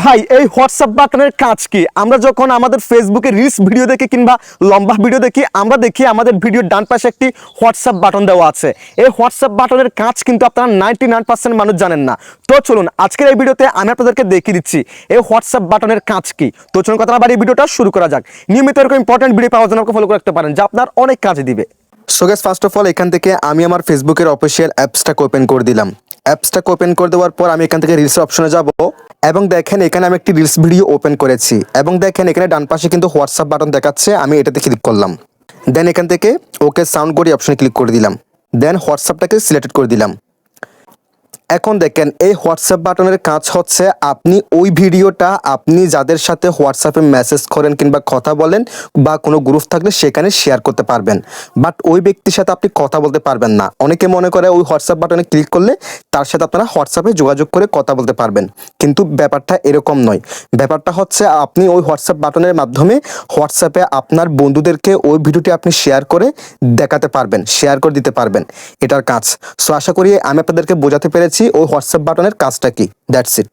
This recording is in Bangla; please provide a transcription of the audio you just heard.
ভাই এই হোয়াটসঅ্যাপ বাটনের কাজ কি? আমরা যখন আমাদের ফেসবুকে রিলস ভিডিও দেখি কিংবা লম্বা ভিডিও দেখি, আমরা দেখি আমাদের ভিডিওর ডান পাশে একটি হোয়াটসঅ্যাপ বাটন দেওয়া আছে। এই হোয়াটসঅ্যাপ বাটনের কাজ কিন্তু আপনারা 99% মানুষ জানেন না। তো চলুন আজকের এই ভিডিওতে আমি আপনাদেরকে দেখিয়ে দিচ্ছি এই হোয়াটসঅ্যাপ বাটনের কাজ কি। তো চলুন কথা না বাড়িয়ে ভিডিওটা শুরু করা যাক। নিয়মিত এরকম ইম্পর্টেন্ট ভিডিও পাওয়ার জন্য আমাকে ফলো করে রাখতে পারেন, যা আপনার অনেক কাজে দিবে। So guys, first of all এখান থেকে আমি আমার ফেসবুকের অফিসিয়াল অ্যাপসটাকে ওপেন করে দিলাম। অ্যাপসটাকে ওপেন করে দেওয়ার পর আমি এখান থেকে রিলসের অপশনে যাব এবং দেখেন এখানে আমি একটি রিলস ভিডিও ওপেন করেছি এবং দেখেন এখানে ডান পাশে কিন্তু হোয়াটসঅ্যাপ বাটন দেখাচ্ছে। আমি এটাতে ক্লিক করলাম, দেন এখান থেকে ওকে সাউন্ড করে অপশনে ক্লিক করে দিলাম, দেন হোয়াটসঅ্যাপটাকে সিলেক্ট করে দিলাম। এখন দেখেন এই হোয়াটসঅ্যাপ বাটনের কাজ হচ্ছে আপনি ওই ভিডিওটা আপনি যাদের সাথে হোয়াটসঅ্যাপে মেসেজ করেন কিংবা কথা বলেন বা কোনো গ্রুপ থাকলে সেখানে শেয়ার করতে পারবেন, বাট ওই ব্যক্তির সাথে আপনি কথা বলতে পারবেন না। অনেকে মনে করে ওই হোয়াটসঅ্যাপ বাটনে ক্লিক করলে তার সাথে আপনারা হোয়াটসঅ্যাপে যোগাযোগ করে কথা বলতে পারবেন, কিন্তু ব্যাপারটা এরকম নয়। ব্যাপারটা হচ্ছে আপনি ওই হোয়াটসঅ্যাপ বাটনের মাধ্যমে হোয়াটসঅ্যাপে আপনার বন্ধুদেরকে ওই ভিডিওটি আপনি শেয়ার করে দেখাতে পারবেন, শেয়ার করে দিতে পারবেন, এটার কাজ। সো আশা করি আমি আপনাদেরকে বোঝাতে পেরেছি ওই হোয়াটসঅ্যাপ বাটনের কাজটা কি। That's it.